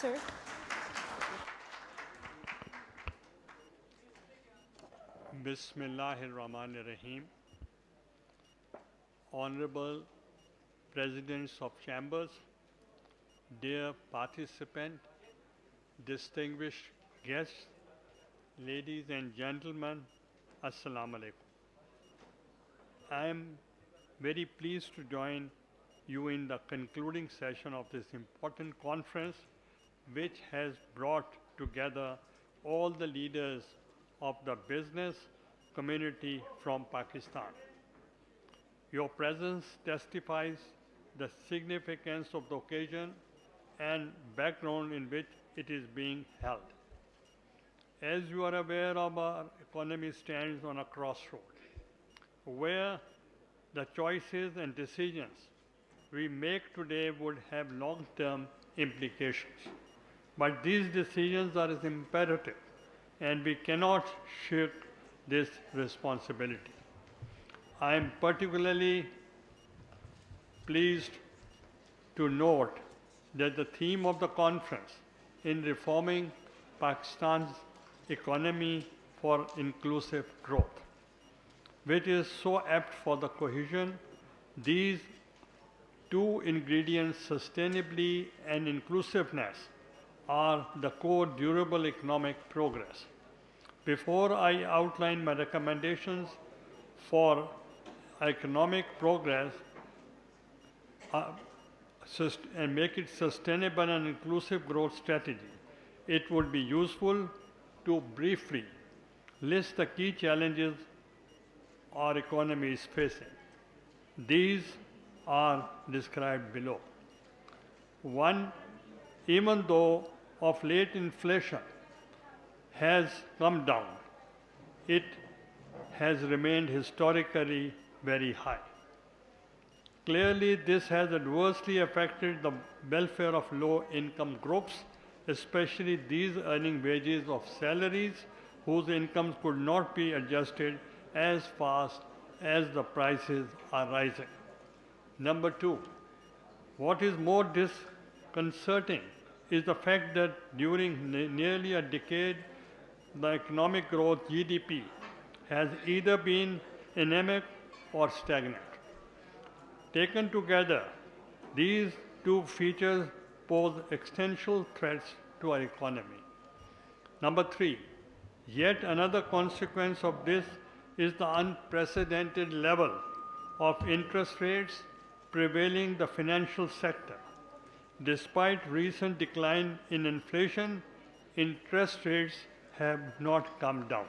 sir. Bismillahirrahmanirrahim. Honorable Presidents of Chambers, dear participants, distinguished guests, ladies and gentlemen, Assalamu alaikum. I am very pleased to join you in the concluding session of this important conference, which has brought together all the leaders of the business community from Pakistan. Your presence testifies the significance of the occasion and background in which it is being held. As you are aware of, our economy stands on a crossroad where the choices and decisions we make today would have long-term implications. But these decisions are imperative and we cannot shirk this responsibility. I am particularly pleased to note that the theme of the conference in reforming Pakistan's economy for inclusive growth, which is so apt for the cohesion. These two ingredients, sustainability and inclusiveness, are the core durable economic progress. Before I outline my recommendations for economic progress and make it sustainable and inclusive growth strategy, it would be useful to briefly list the key challenges our economy is facing. These are described below. One, even though of late inflation has come down, it has remained historically very high. Clearly, this has adversely affected the welfare of low-income groups, especially these earning wages of salaries whose incomes could not be adjusted as fast as the prices are rising. Number two, what is more disconcerting is the fact that during nearly a decade, the economic growth GDP has either been anemic or stagnant. Taken together, these two features pose existential threats to our economy. Number three, yet another consequence of this is the unprecedented level of interest rates prevailing the financial sector. Despite recent decline in inflation, interest rates have not come down,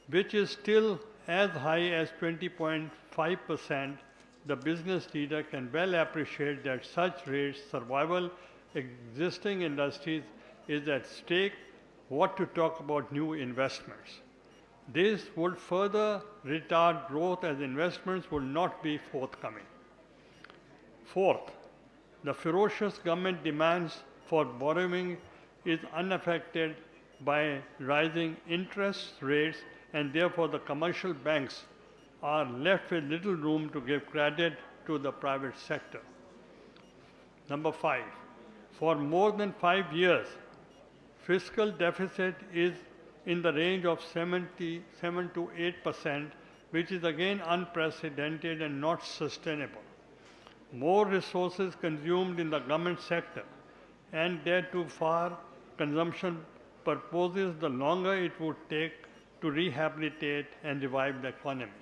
which is still as high as 20.5%. The business leader can well appreciate that such rates survival existing industries is at stake. What to talk about new investments? This would further retard growth as investments would not be forthcoming. Fourth, the ferocious government demands for borrowing is unaffected by rising interest rates, and therefore the commercial banks are left with little room to give credit to the private sector. Number five, for more than 5 years, fiscal deficit is in the range of 7 to 8%, which is again unprecedented and not sustainable. More resources consumed in the government sector, and that too for consumption purposes, the longer it would take to rehabilitate and revive the economy.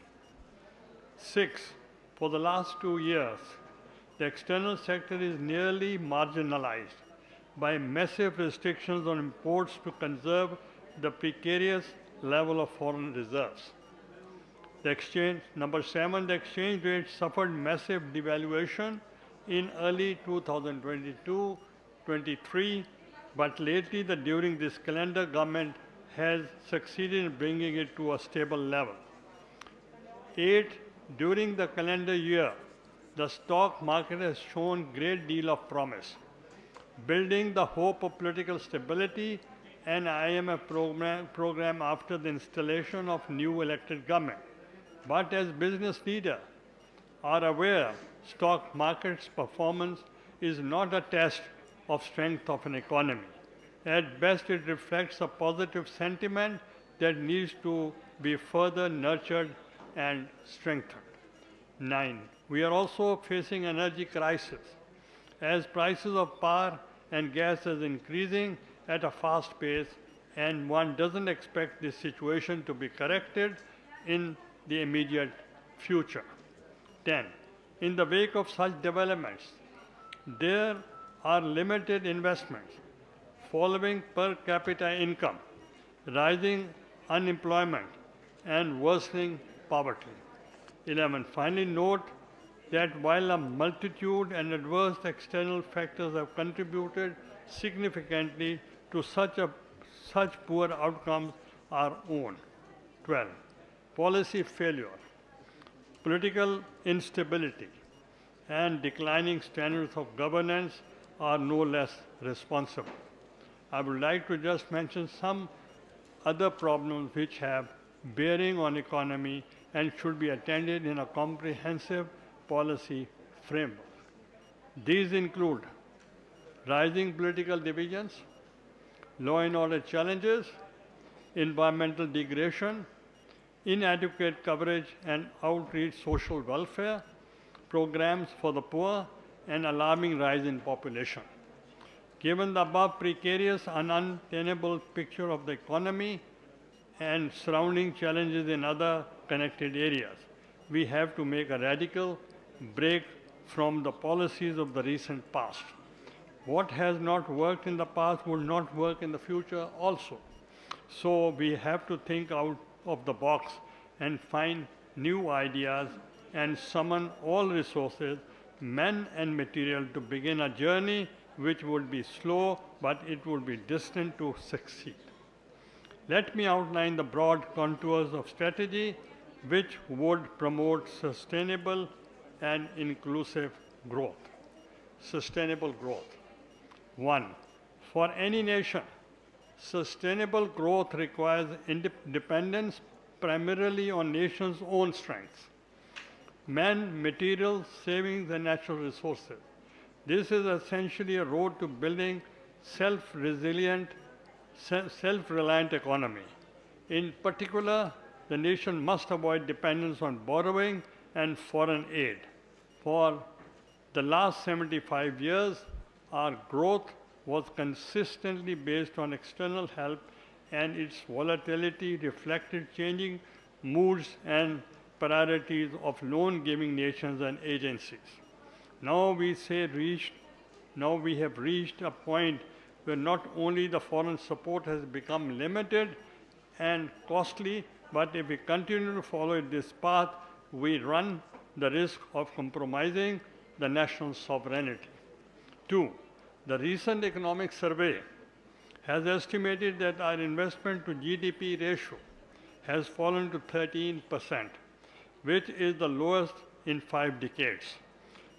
Six, for the last 2 years, the external sector is nearly marginalized by massive restrictions on imports to conserve the precarious level of foreign reserves. Number seven, the exchange rate suffered massive devaluation in early 2022-23, but lately during this calendar, government has succeeded in bringing it to a stable level. 8, during the calendar year, the stock market has shown great deal of promise, building the hope of political stability and IMF program after the installation of new elected government. But as business leaders are aware, stock market's performance is not a test of strength of an economy. At best, it reflects a positive sentiment that needs to be further nurtured and strengthened. 9. We are also facing energy crisis as prices of power and gas is increasing at a fast pace, and one doesn't expect this situation to be corrected in the immediate future. 10. In the wake of such developments, there are limited investments, following per capita income, rising unemployment, and worsening poverty. 11. Finally, note that while a multitude and adverse external factors have contributed significantly to such poor outcomes, our own. 12. Policy failure, political instability, and declining standards of governance are no less responsible. I would like to just mention some other problems which have bearing on economy and should be attended in a comprehensive policy framework. These include rising political divisions, law and order challenges, environmental degradation, inadequate coverage and outreach social welfare, programs for the poor, and alarming rise in population. Given the above precarious and untenable picture of the economy and surrounding challenges in other connected areas, we have to make a radical break from the policies of the recent past. What has not worked in the past will not work in the future also. So we have to think out of the box and find new ideas and summon all resources, men and material, to begin a journey which would be slow, but it would be destined to succeed. Let me outline the broad contours of strategy which would promote sustainable and inclusive growth. Sustainable growth. 1. For any nation, sustainable growth requires dependence primarily on nation's own strengths, man, materials, savings, and natural resources. This is essentially a road to building self-reliant economy. In particular, the nation must avoid dependence on borrowing and foreign aid. For the last 75 years, our growth was consistently based on external help, and its volatility reflected changing moods and priorities of loan-giving nations and agencies. Now we have reached a point where not only the foreign support has become limited and costly, but if we continue to follow this path, we run the risk of compromising the national sovereignty. 2. The recent economic survey has estimated that our investment to GDP ratio has fallen to 13%, which is the lowest in 5 decades.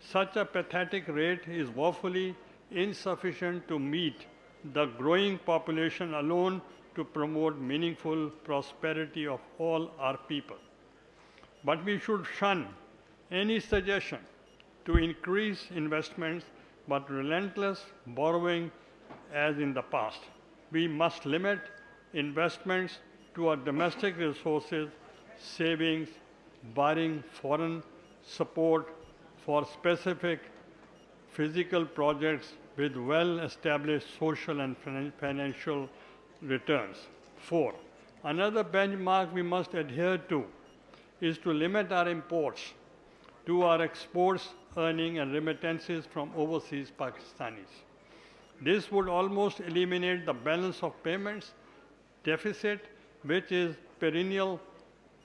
Such a pathetic rate is woefully insufficient to meet the growing population alone to promote meaningful prosperity of all our people. But we should shun any suggestion to increase investments but relentless borrowing as in the past. We must limit investments to our domestic resources, savings, barring foreign support for specific physical projects with well-established social and financial returns. 4. Another benchmark we must adhere to is to limit our imports to our exports earning and remittances from overseas Pakistanis. This would almost eliminate the balance of payments deficit, which is perennial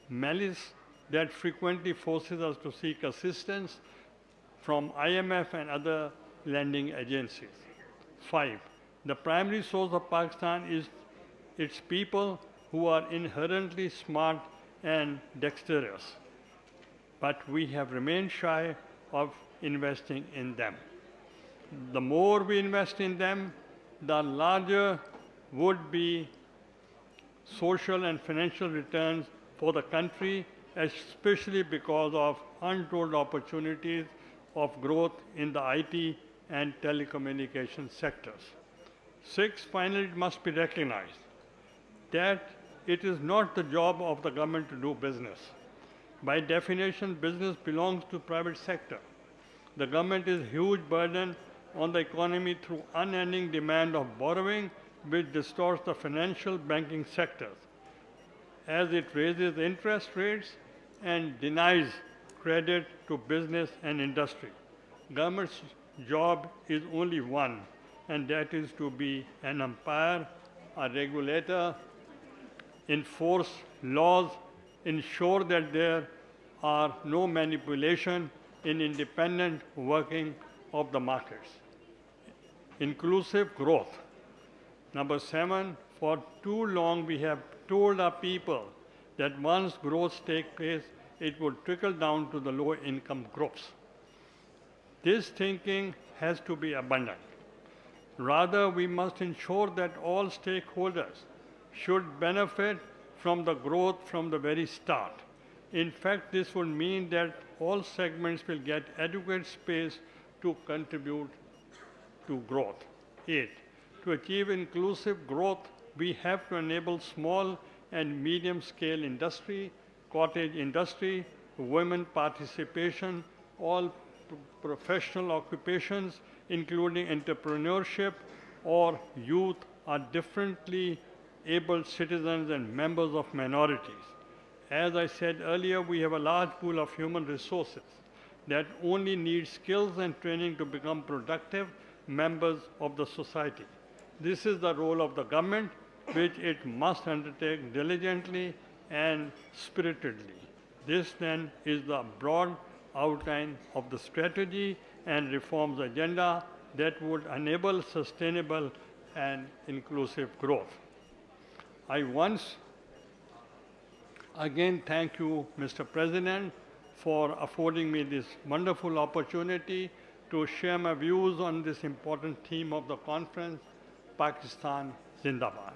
malice that frequently forces us to seek assistance from IMF and other lending agencies. 5. The primary source of Pakistan is its people who are inherently smart and dexterous, but we have remained shy of investing in them. The more we invest in them, the larger would be social and financial returns for the country, especially because of untold opportunities of growth in the IT, and telecommunication sectors. Six, finally, it must be recognized that it is not the job of the government to do business. By definition, business belongs to private sector. The government is a huge burden on the economy through unending demand of borrowing, which distorts the financial banking sectors, as it raises interest rates and denies credit to business and industry. Government's job is only one, and that is to be an umpire, a regulator, enforce laws, ensure that there are no manipulation in independent working of the markets. Inclusive growth. Number 7, for too long we have told our people that once growth takes place, it would trickle down to the low income groups. This thinking has to be abandoned. Rather, we must ensure that all stakeholders should benefit from the growth from the very start. In fact, this would mean that all segments will get adequate space to contribute to growth. 8. To achieve inclusive growth, we have to enable small and medium-scale industry, cottage industry, women participation, all professional occupations, including entrepreneurship or youth, are differently abled citizens and members of minorities. As I said earlier, we have a large pool of human resources that only need skills and training to become productive members of the society. This is the role of the government, which it must undertake diligently and spiritedly. This then is the broad outline of the strategy and reforms agenda that would enable sustainable and inclusive growth. I once again thank you, Mr. President, for affording me this wonderful opportunity to share my views on this important theme of the conference, Pakistan Zindabad.